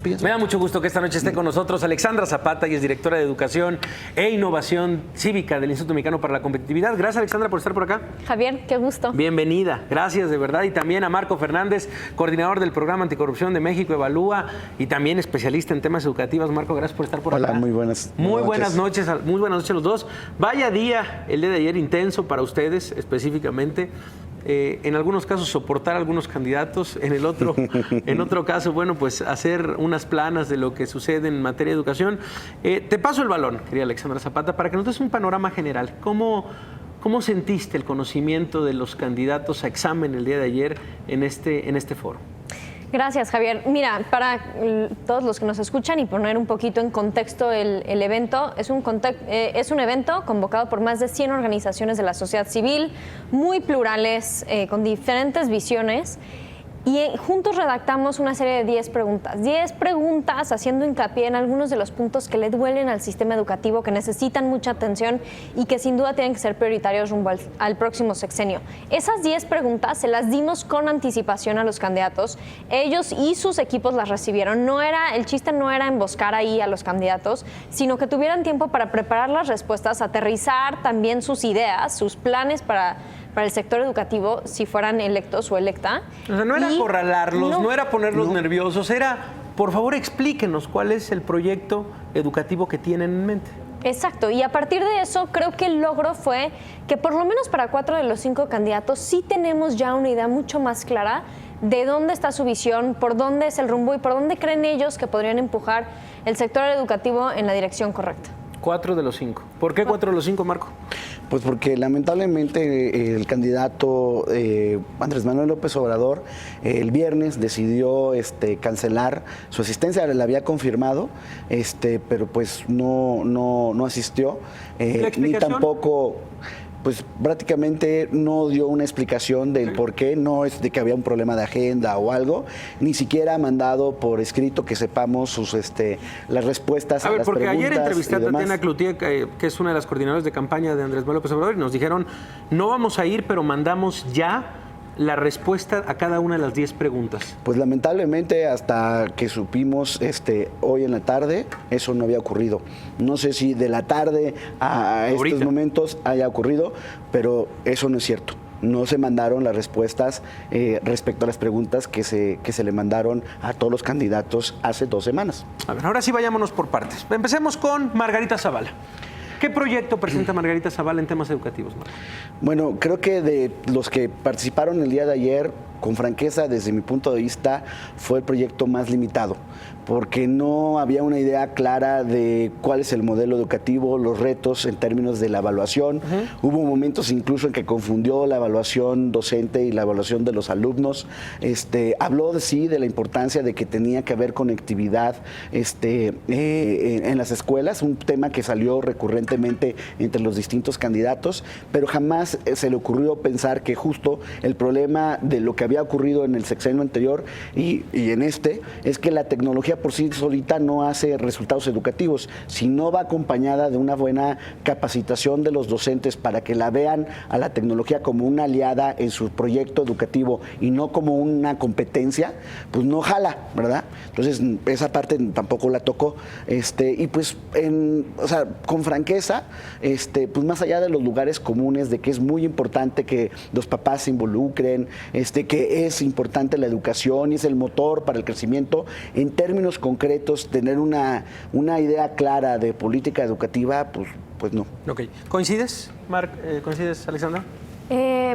Me da mucho gusto que esta noche esté con nosotros Alexandra Zapata, y es directora de Educación e Innovación Cívica del Instituto Mexicano para la Competitividad. Gracias, Alexandra, por estar por acá. Javier, qué gusto. Bienvenida, gracias de verdad. Y también a Marco Fernández, coordinador del Programa Anticorrupción de México Evalúa y también especialista en temas educativos. Marco, gracias por estar por acá. Hola, muy buenas noches. Muy buenas noches a los dos. Vaya día, el día de ayer, intenso para ustedes específicamente. En algunos casos soportar a algunos candidatos, en otro caso, bueno, pues hacer unas planas de lo que sucede en materia de educación. Te paso el balón, querida Alexandra Zapata, para que nos des un panorama general. ¿Cómo sentiste el conocimiento de los candidatos a examen el día de ayer en este foro? Gracias, Javier. Mira, para todos los que nos escuchan y poner un poquito en contexto el evento, es un evento convocado por más de 100 organizaciones de la sociedad civil, muy plurales, con diferentes visiones. Y juntos redactamos una serie de 10 preguntas. 10 preguntas haciendo hincapié en algunos de los puntos que le duelen al sistema educativo, que necesitan mucha atención y que sin duda tienen que ser prioritarios rumbo al próximo sexenio. Esas 10 preguntas se las dimos con anticipación a los candidatos. Ellos y sus equipos las recibieron. El chiste no era emboscar ahí a los candidatos, sino que tuvieran tiempo para preparar las respuestas, aterrizar también sus ideas, sus planes para el sector educativo si fueran electos o electa. O sea, no era acorralarlos, no era ponerlos nerviosos, era, por favor, explíquenos cuál es el proyecto educativo que tienen en mente. Exacto, y a partir de eso creo que el logro fue que por lo menos para 4 de los 5 candidatos sí tenemos ya una idea mucho más clara de dónde está su visión, por dónde es el rumbo y por dónde creen ellos que podrían empujar el sector educativo en la dirección correcta. 4 de los 5. ¿Por qué 4 de los 5, Marco? Pues porque lamentablemente el candidato Andrés Manuel López Obrador el viernes decidió cancelar su asistencia. La había confirmado, pero pues no asistió, ni tampoco. Pues prácticamente no dio una explicación del por qué, no es de que había un problema de agenda o algo, ni siquiera ha mandado por escrito que sepamos las respuestas a las preguntas. Porque ayer entrevisté a Tatiana Cloutier, que es una de las coordinadoras de campaña de Andrés Manuel López Obrador, y nos dijeron, no vamos a ir, pero mandamos ya la respuesta a cada una de las 10 preguntas. Pues lamentablemente hasta que supimos hoy en la tarde, eso no había ocurrido. No sé si de la tarde a estos momentos haya ocurrido, pero eso no es cierto. No se mandaron las respuestas respecto a las preguntas que se le mandaron a todos los candidatos hace 2 semanas. A ver, ahora sí vayámonos por partes. Empecemos con Margarita Zavala. ¿Qué proyecto presenta Margarita Zavala en temas educativos, Marco? Bueno, creo que de los que participaron el día de ayer, con franqueza, desde mi punto de vista, fue el proyecto más limitado, porque no había una idea clara de cuál es el modelo educativo, los retos en términos de la evaluación. Hubo momentos incluso en que confundió la evaluación docente y la evaluación de los alumnos. Habló de la importancia de que tenía que haber conectividad en las escuelas, un tema que salió recurrentemente entre los distintos candidatos, pero jamás se le ocurrió pensar que justo el problema de lo que había ocurrido en el sexenio anterior y en es que la tecnología por sí solita no hace resultados educativos, si no va acompañada de una buena capacitación de los docentes para que la vean a la tecnología como una aliada en su proyecto educativo y no como una competencia, pues no jala, ¿verdad? Entonces esa parte tampoco la tocó, y pues con franqueza, pues más allá de los lugares comunes, de que es muy importante que los papás se involucren, que es importante la educación y es el motor para el crecimiento, en términos concretos, tener una idea clara de política educativa, pues no. Ok. ¿Coincides, ¿Coincides, Alexandra?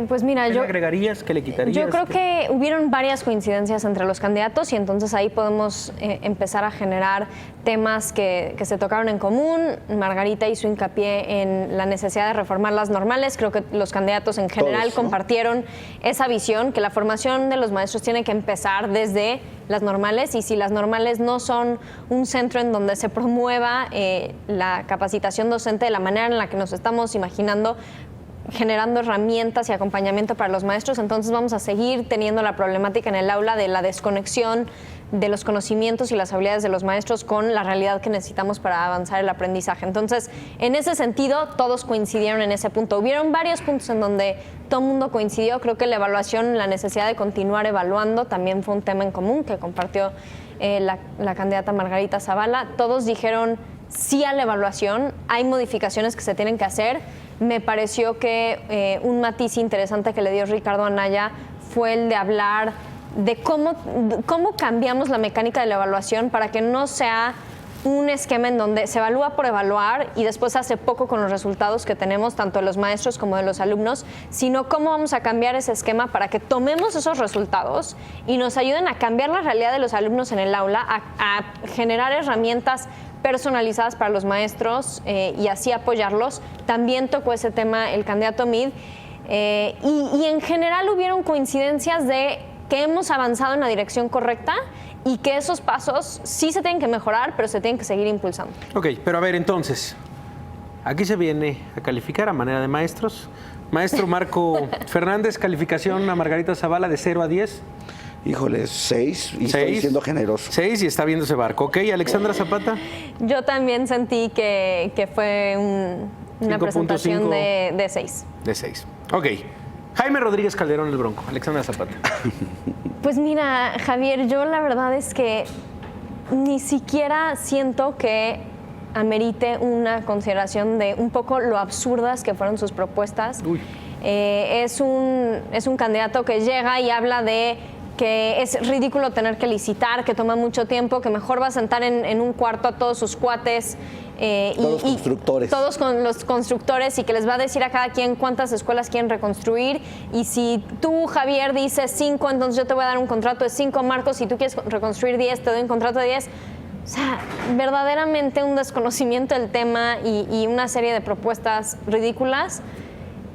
Pues mira, ¿Qué le agregarías? ¿Qué le quitarías? Yo creo que hubieron varias coincidencias entre los candidatos y entonces ahí podemos empezar a generar temas que se tocaron en común. Margarita hizo hincapié en la necesidad de reformar las normales. Creo que los candidatos en general compartieron esa visión, que la formación de los maestros tiene que empezar desde las normales, y si las normales no son un centro en donde se promueva la capacitación docente de la manera en la que nos estamos imaginando, generando herramientas y acompañamiento para los maestros, entonces vamos a seguir teniendo la problemática en el aula de la desconexión de los conocimientos y las habilidades de los maestros con la realidad que necesitamos para avanzar el aprendizaje. Entonces, en ese sentido, todos coincidieron en ese punto. Hubieron varios puntos en donde todo el mundo coincidió. Creo que la evaluación, la necesidad de continuar evaluando, también fue un tema en común que compartió la candidata Margarita Zavala. Todos dijeron sí a la evaluación, hay modificaciones que se tienen que hacer. Me pareció que un matiz interesante que le dio Ricardo Anaya fue el de hablar de cómo cambiamos la mecánica de la evaluación para que no sea un esquema en donde se evalúa por evaluar y después hace poco con los resultados que tenemos, tanto de los maestros como de los alumnos, sino cómo vamos a cambiar ese esquema para que tomemos esos resultados y nos ayuden a cambiar la realidad de los alumnos en el aula, a generar herramientas personalizadas para los maestros y así apoyarlos. También tocó ese tema el candidato Meade y en general hubieron coincidencias de que hemos avanzado en la dirección correcta y que esos pasos sí se tienen que mejorar, pero se tienen que seguir impulsando. Ok, pero a ver, entonces, aquí se viene a calificar a manera de maestros. Maestro Marco Fernández, calificación a Margarita Zavala de 0 a 10. Híjole, 6 y estoy siendo generoso. 6 y está viendo ese barco. Ok, Alexandra Zapata. Yo también sentí que fue una 5.5 presentación de 6. De 6. Ok. Jaime Rodríguez Calderón, el Bronco. Alexandra Zapata. Pues mira, Javier, yo la verdad es que ni siquiera siento que amerite una consideración de un poco lo absurdas que fueron sus propuestas. Es un candidato que llega y habla de que es ridículo tener que licitar, que toma mucho tiempo, que mejor va a sentar en un cuarto a todos sus cuates. Todos constructores. Todos con los constructores y que les va a decir a cada quien cuántas escuelas quieren reconstruir. Y si tú, Javier, dices 5, entonces yo te voy a dar un contrato de 5, Marcos. Si tú quieres reconstruir 10, te doy un contrato de 10. O sea, verdaderamente un desconocimiento del tema y una serie de propuestas ridículas.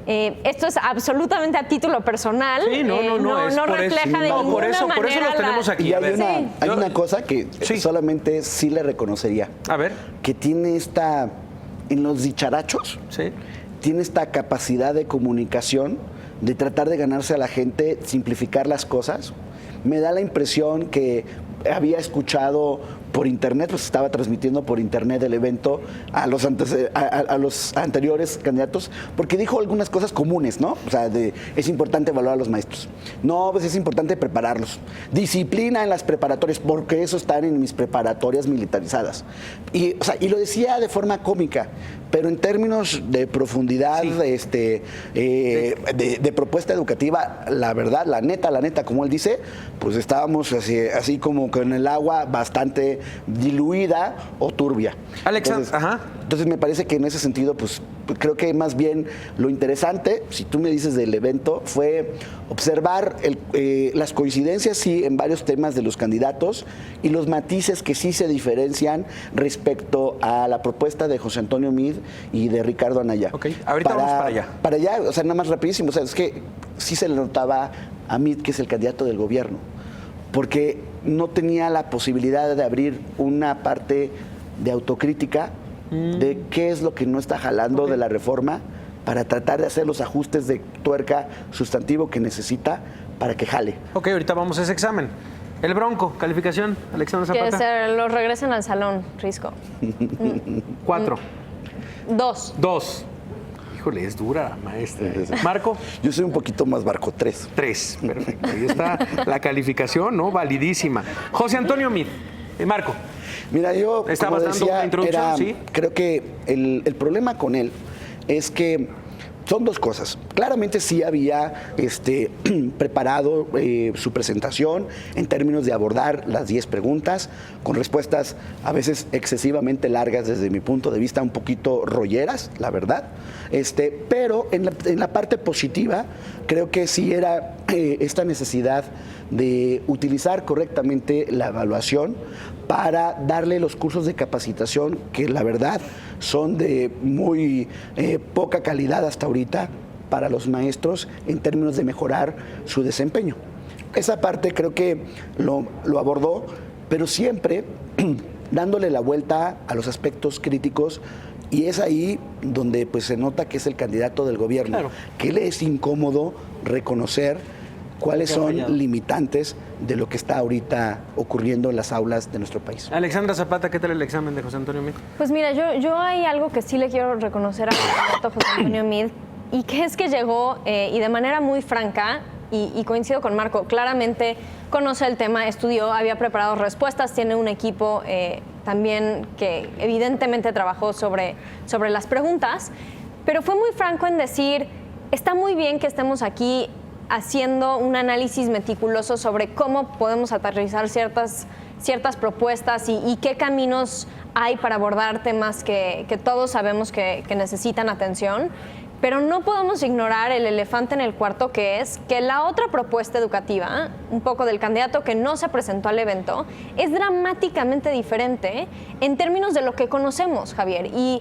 Esto es absolutamente a título personal. Sí, no refleja de ninguna manera. Por eso los tenemos aquí. Y hay una cosa que solamente sí le reconocería. A ver. Que tiene en los dicharachos, tiene esta capacidad de comunicación, de tratar de ganarse a la gente, simplificar las cosas. Me da la impresión que había escuchado por internet, pues estaba transmitiendo por internet el evento a los anteriores candidatos, porque dijo algunas cosas comunes, ¿no? O sea, es importante evaluar a los maestros. No, pues es importante prepararlos. Disciplina en las preparatorias, porque eso están en mis preparatorias militarizadas. Y lo decía de forma cómica, pero en términos de profundidad, de propuesta educativa, la verdad, la neta, como él dice, pues estábamos así como con el agua bastante diluida o turbia. Entonces me parece que en ese sentido, pues creo que más bien lo interesante, si tú me dices del evento, fue observar las coincidencias, sí, en varios temas de los candidatos y los matices que sí se diferencian respecto a la propuesta de José Antonio Meade y de Ricardo Anaya. Ok, ahorita vamos para allá. Para allá, o sea, nada más rapidísimo, o sea, es que sí se le notaba a Meade que es el candidato del gobierno, porque no tenía la posibilidad de abrir una parte de autocrítica de qué es lo que no está jalando de la reforma para tratar de hacer los ajustes de tuerca sustantivo que necesita para que jale. Ok, ahorita vamos a ese examen. El Bronco, calificación, Alexandra Zapata. Que se los regresen al salón, Risco. 4. 2. 2. Híjole, es dura, maestra. Marco. Yo soy un poquito más barco, 3. 3, perfecto. Ahí está la calificación, ¿no? Validísima. José Antonio Meade. Marco. Mira, yo estabas dando una introducción, ¿sí? Creo que el problema con él es que son dos cosas. Claramente sí había preparado su presentación en términos de abordar las 10 preguntas con respuestas a veces excesivamente largas desde mi punto de vista, un poquito rolleras, la verdad. Pero en la parte positiva creo que sí era esta necesidad de utilizar correctamente la evaluación para darle los cursos de capacitación que la verdad son de muy poca calidad hasta ahorita para los maestros en términos de mejorar su desempeño. Esa parte creo que lo abordó, pero siempre dándole la vuelta a los aspectos críticos, y es ahí donde pues se nota que es el candidato del gobierno, claro, que le es incómodo reconocer cuáles son limitantes de lo que está ahorita ocurriendo en las aulas de nuestro país. Alexandra Zapata, ¿qué tal el examen de José Antonio Meade? Pues mira, yo hay algo que sí le quiero reconocer al candidato José Antonio Meade, y que es que llegó y de manera muy franca, y coincido con Marco, claramente conoce el tema, estudió, había preparado respuestas, tiene un equipo también que evidentemente trabajó sobre las preguntas, pero fue muy franco en decir, está muy bien que estemos aquí haciendo un análisis meticuloso sobre cómo podemos aterrizar ciertas propuestas y qué caminos hay para abordar temas que todos sabemos que necesitan atención, pero no podemos ignorar el elefante en el cuarto, que es que la otra propuesta educativa, un poco del candidato que no se presentó al evento, es dramáticamente diferente en términos de lo que conocemos, Javier. Y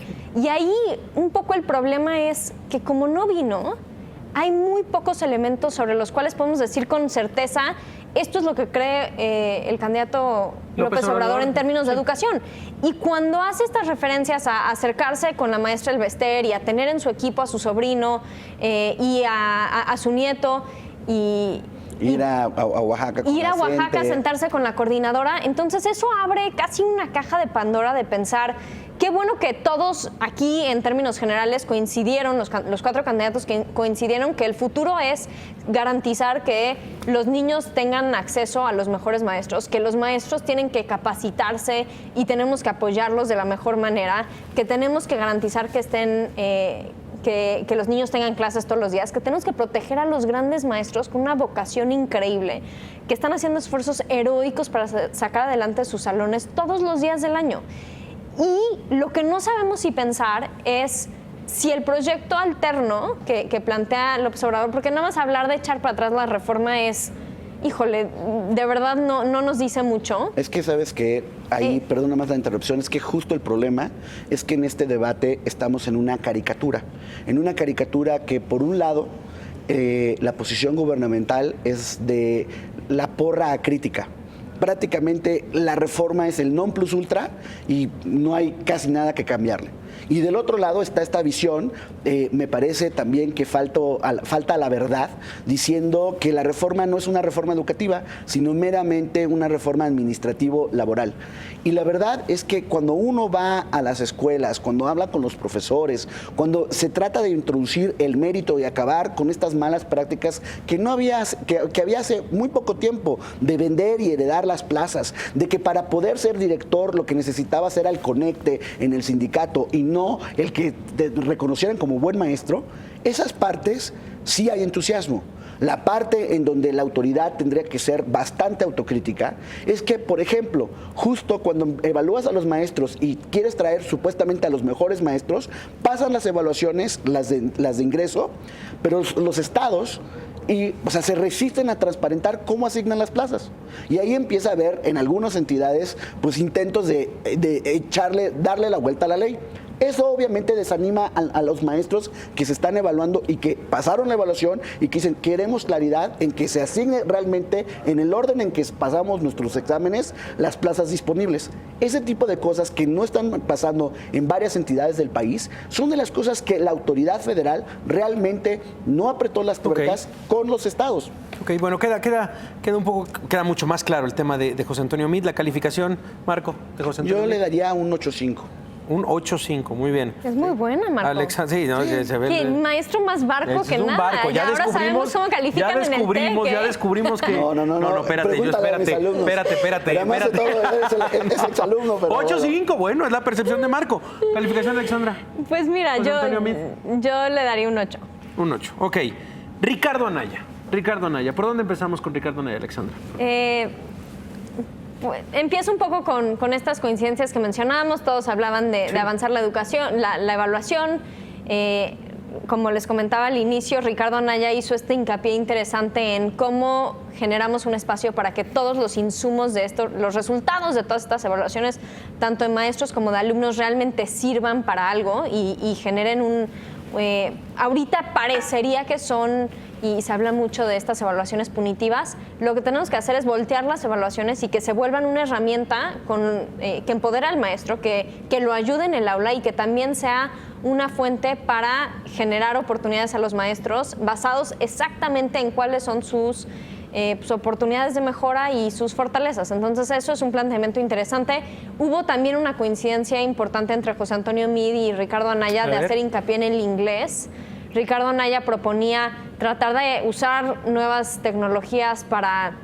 ahí un poco el problema es que como no vino, hay muy pocos elementos sobre los cuales podemos decir con certeza esto es lo que cree el candidato López Obrador en términos de educación. Y cuando hace estas referencias a acercarse con la maestra Elbester y a tener en su equipo a su sobrino y a su nieto ir a Oaxaca. Ir a Oaxaca a sentarse con la coordinadora. Entonces eso abre casi una caja de Pandora de pensar, qué bueno que todos aquí en términos generales coincidieron, los 4 candidatos que coincidieron que el futuro es garantizar que los niños tengan acceso a los mejores maestros, que los maestros tienen que capacitarse y tenemos que apoyarlos de la mejor manera, que tenemos que garantizar que estén... Que los niños tengan clases todos los días, que tenemos que proteger a los grandes maestros con una vocación increíble, que están haciendo esfuerzos heroicos para sacar adelante sus salones todos los días del año. Y lo que no sabemos si pensar es si el proyecto alterno que plantea López Obrador, porque nada más hablar de echar para atrás la reforma es... Híjole, de verdad no nos dice mucho. Es que sabes que ahí, perdona más la interrupción, es que justo el problema es que en este debate estamos en una caricatura que por un lado la posición gubernamental es de la porra crítica. Prácticamente la reforma es el non plus ultra y no hay casi nada que cambiarle. Y del otro lado está esta visión, me parece también que falta la verdad, diciendo que la reforma no es una reforma educativa, sino meramente una reforma administrativo-laboral. Y la verdad es que cuando uno va a las escuelas, cuando habla con los profesores, cuando se trata de introducir el mérito y acabar con estas malas prácticas que había hace muy poco tiempo, de vender y heredar las plazas, de que para poder ser director lo que necesitabas era el conecte en el sindicato y no el que te reconocieran como buen maestro, esas partes sí hay entusiasmo. La parte en donde la autoridad tendría que ser bastante autocrítica es que, por ejemplo, justo cuando evalúas a los maestros y quieres traer supuestamente a los mejores maestros, pasan las evaluaciones, las de ingreso, pero los estados se resisten a transparentar cómo asignan las plazas. Y ahí empieza a haber en algunas entidades pues intentos de darle la vuelta a la ley. Eso obviamente desanima a los maestros que se están evaluando y que pasaron la evaluación y que dicen, queremos claridad en que se asigne realmente en el orden en que pasamos nuestros exámenes las plazas disponibles. Ese tipo de cosas que no están pasando en varias entidades del país son de las cosas que la autoridad federal realmente no apretó las tuercas con los estados. Ok, bueno, queda mucho más claro el tema de José Antonio Meade. La calificación, Marco, de José Antonio Meade. Yo le daría un 8.5. Un 8.5, muy bien. Es muy buena, Marco. Alexandra, sí, ¿no? Se ve ¿Qué? Maestro más barco que un nada. Barco. Ya ahora sabemos cómo califican en el TEC. Ya descubrimos que... No, espérate. Es exalumno, pero... 8.5, bueno, es la percepción de Marco. ¿Calificación, Alexandra? Pues mira, yo le daría un 8. Un 8, ok. Ricardo Anaya. ¿Por dónde empezamos con Ricardo Anaya, Alexandra? Empiezo un poco con estas coincidencias que mencionábamos. Todos hablaban de avanzar la educación, la evaluación. Como les comentaba al inicio, Ricardo Anaya hizo este hincapié interesante en cómo generamos un espacio para que todos los insumos de esto, los resultados de todas estas evaluaciones, tanto de maestros como de alumnos, realmente sirvan para algo y generen ahorita parecería que son, y se habla mucho de estas evaluaciones punitivas, lo que tenemos que hacer es voltear las evaluaciones y que se vuelvan una herramienta que empodera al maestro, que lo ayude en el aula y que también sea una fuente para generar oportunidades a los maestros basados exactamente en cuáles son sus oportunidades de mejora y sus fortalezas. Entonces eso es un planteamiento interesante. Hubo también una coincidencia importante entre José Antonio Meade y Ricardo Anaya de hacer hincapié en el inglés. Ricardo Anaya proponía tratar de usar nuevas tecnologías para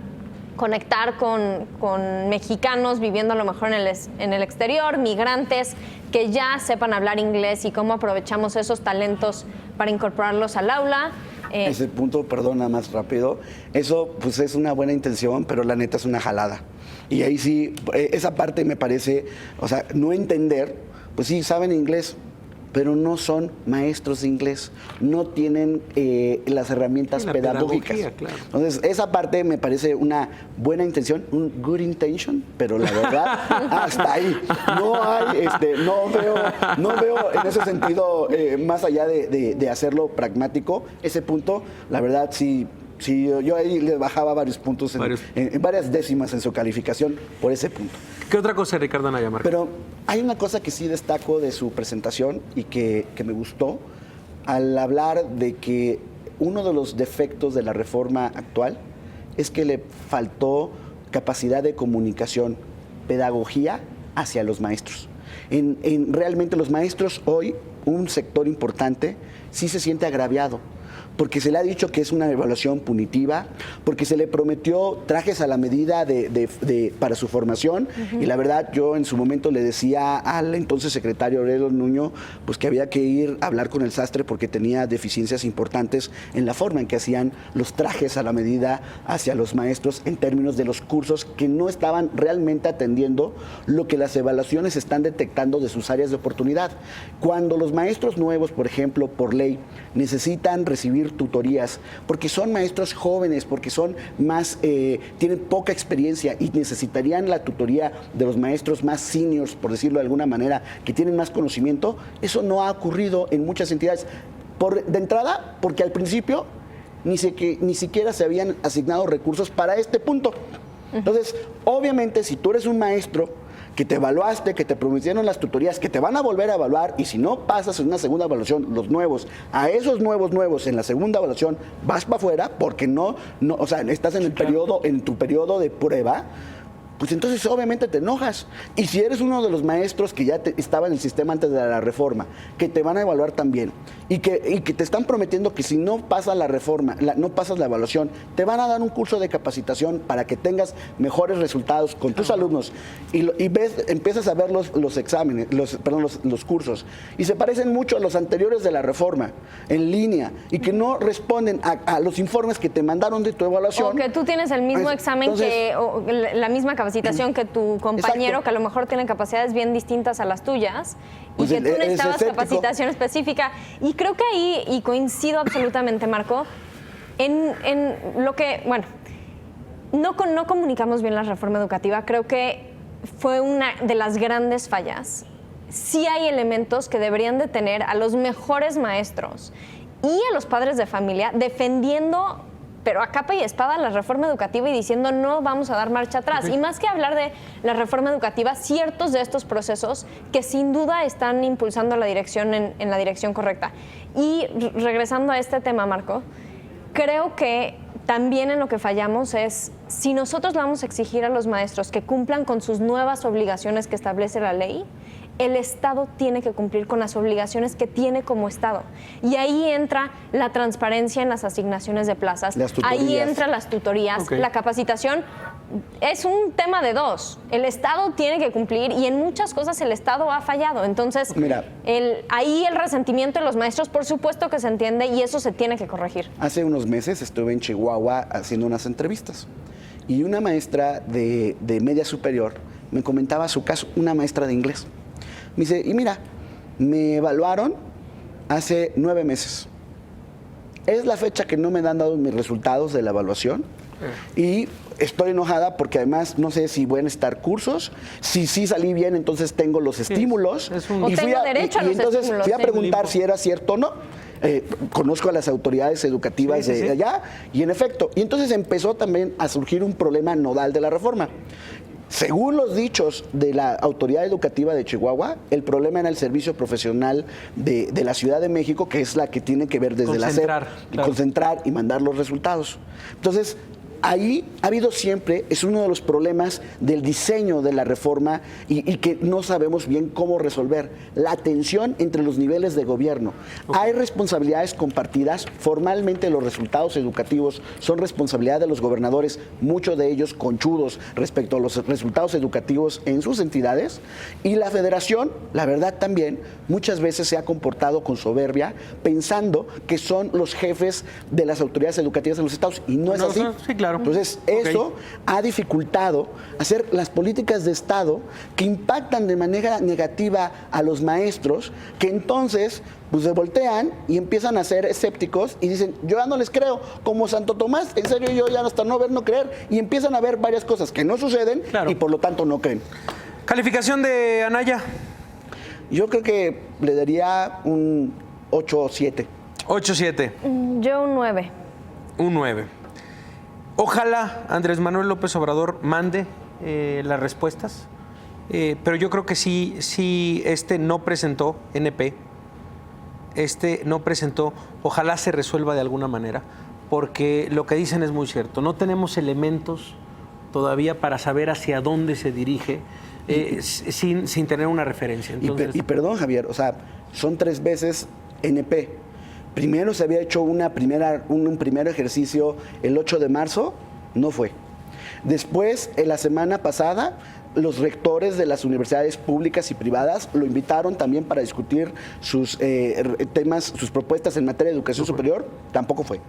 conectar con mexicanos viviendo a lo mejor en el exterior, migrantes que ya sepan hablar inglés y cómo aprovechamos esos talentos para incorporarlos al aula. Ese punto, perdona más rápido, eso pues es una buena intención, pero la neta es una jalada. Y ahí sí, esa parte me parece, o sea, no entender, pues sí, saben inglés, pero no son maestros de inglés, no tienen las herramientas pedagógicas. Claro. Entonces, esa parte me parece una buena intención, un good intention, pero la verdad, hasta ahí. No hay, no veo en ese sentido, más allá de hacerlo pragmático, ese punto, la verdad sí. Sí, yo ahí le bajaba varios puntos, en varias décimas en su calificación por ese punto. ¿Qué otra cosa, Ricardo Anaya Marco? Pero hay una cosa que sí destaco de su presentación y que me gustó, al hablar de que uno de los defectos de la reforma actual es que le faltó capacidad de comunicación, pedagogía hacia los maestros. Realmente los maestros hoy, un sector importante, sí se siente agraviado, porque se le ha dicho que es una evaluación punitiva, porque se le prometió trajes a la medida para su formación, y la verdad yo en su momento le decía al entonces secretario Aurelio Nuño pues que había que ir a hablar con el sastre porque tenía deficiencias importantes en la forma en que hacían los trajes a la medida hacia los maestros en términos de los cursos que no estaban realmente atendiendo lo que las evaluaciones están detectando de sus áreas de oportunidad. Cuando los maestros nuevos, por ejemplo, por ley, necesitan recibir tutorías, porque son maestros jóvenes, porque son más, tienen poca experiencia y necesitarían la tutoría de los maestros más seniors, por decirlo de alguna manera, que tienen más conocimiento, eso no ha ocurrido en muchas entidades. De entrada, porque al principio ni siquiera se habían asignado recursos para este punto. Entonces, obviamente, si tú eres un maestro que te evaluaste, que te prometieron las tutorías, que te van a volver a evaluar, y si no pasas en una segunda evaluación, los nuevos, a esos nuevos en la segunda evaluación, vas para afuera porque o sea, estás en tu periodo de prueba, pues entonces obviamente te enojas. Y si eres uno de los maestros que ya estaba en el sistema antes de la reforma, que te van a evaluar también, y que te están prometiendo que si no pasas la reforma, no pasas la evaluación, te van a dar un curso de capacitación para que tengas mejores resultados con tus alumnos, y empiezas a ver los exámenes, los cursos, y se parecen mucho a los anteriores de la reforma, en línea, y que no responden a los informes que te mandaron de tu evaluación. O que tú tienes el mismo examen, o la misma capacitación que tu compañero, Exacto, que a lo mejor tiene capacidades bien distintas a las tuyas, pues y que tú eres necesitabas escéptico. capacitación específica. Y creo que ahí, y coincido absolutamente, Marco, en lo que, bueno, no comunicamos bien la reforma educativa. Creo que fue una de las grandes fallas. Sí hay elementos que deberían de tener a los mejores maestros y a los padres de familia defendiendo, pero a capa y espada, la reforma educativa y diciendo no vamos a dar marcha atrás. Y más que hablar de la reforma educativa, ciertos de estos procesos que sin duda están impulsando la dirección en la dirección correcta. Y regresando a este tema, Marco, creo que también en lo que fallamos es, si nosotros le vamos a exigir a los maestros que cumplan con sus nuevas obligaciones que establece la ley, el Estado tiene que cumplir con las obligaciones que tiene como Estado. Y ahí entra la transparencia en las asignaciones de plazas, ahí entran las tutorías, la capacitación. Es un tema de dos. El Estado tiene que cumplir y en muchas cosas el Estado ha fallado. Entonces, mira, ahí el resentimiento de los maestros, por supuesto que se entiende y eso se tiene que corregir. Hace unos meses estuve en Chihuahua haciendo unas entrevistas y una maestra de media superior me comentaba su caso, una maestra de inglés. Me dice, y mira, me evaluaron hace 9 meses. Es la fecha que no me han dado mis resultados de la evaluación y estoy enojada porque además no sé si voy a necesitar cursos. Si sí salí bien, entonces tengo los estímulos. O tengo derecho a los entonces estímulos. Fui a preguntar si era cierto o no. Conozco a las autoridades educativas de allá y en efecto. Y entonces empezó también a surgir un problema nodal de la reforma. Según los dichos de la Autoridad Educativa de Chihuahua, el problema era el servicio profesional de la Ciudad de México, que es la que tiene que ver desde la SEP, concentrar y mandar los resultados. Entonces, ahí ha habido siempre, es uno de los problemas del diseño de la reforma y que no sabemos bien cómo resolver, la tensión entre los niveles de gobierno. Hay responsabilidades compartidas, formalmente los resultados educativos son responsabilidad de los gobernadores, muchos de ellos conchudos respecto a los resultados educativos en sus entidades, y la federación, la verdad también, muchas veces se ha comportado con soberbia, pensando que son los jefes de las autoridades educativas de los estados, y no es así. Sí, claro. Entonces, eso ha dificultado hacer las políticas de Estado que impactan de manera negativa a los maestros, que entonces pues se voltean y empiezan a ser escépticos y dicen, yo ya no les creo, como Santo Tomás, en serio yo ya hasta no ver, no creer, y empiezan a ver varias cosas que no suceden y por lo tanto no creen. ¿Calificación de Anaya? Yo creo que le daría un 8 o 7. 8-7. Yo un 9. Un 9. Ojalá Andrés Manuel López Obrador mande las respuestas, pero yo creo que sí no presentó NP, no presentó, ojalá se resuelva de alguna manera, porque lo que dicen es muy cierto, no tenemos elementos todavía para saber hacia dónde se dirige sin tener una referencia. Entonces, y perdón, Javier, o sea, son 3 veces NP. Primero se había hecho un primer ejercicio el 8 de marzo, no fue. Después, en la semana pasada, los rectores de las universidades públicas y privadas lo invitaron también para discutir sus temas, sus propuestas en materia de educación superior, tampoco fue.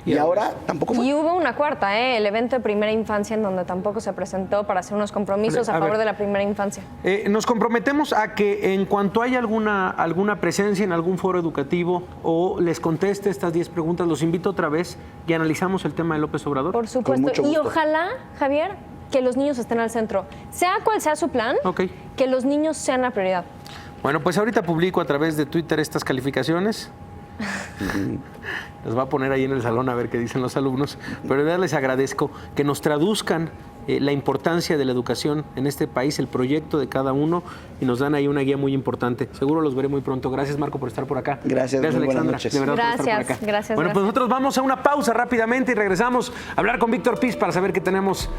Y ahora tampoco fue. Y hubo una cuarta, el evento de primera infancia, en donde tampoco se presentó para hacer unos compromisos a favor de la primera infancia. Nos comprometemos a que en cuanto haya alguna presencia en algún foro educativo o les conteste estas 10 preguntas, los invito otra vez y analizamos el tema de López Obrador. Por supuesto. Y ojalá, Javier, que los niños estén al centro. Sea cual sea su plan, que los niños sean la prioridad. Bueno, pues ahorita publico a través de Twitter estas calificaciones. Las va a poner ahí en el salón a ver qué dicen los alumnos. Pero de verdad les agradezco que nos traduzcan la importancia de la educación en este país, el proyecto de cada uno, y nos dan ahí una guía muy importante. Seguro los veré muy pronto. Gracias, Marco, por estar por acá. Gracias, Alexandra. buenas noches. De verdad, gracias, por estar por acá. Gracias. Bueno, pues nosotros vamos a una pausa rápidamente y regresamos a hablar con Víctor Piz para saber qué tenemos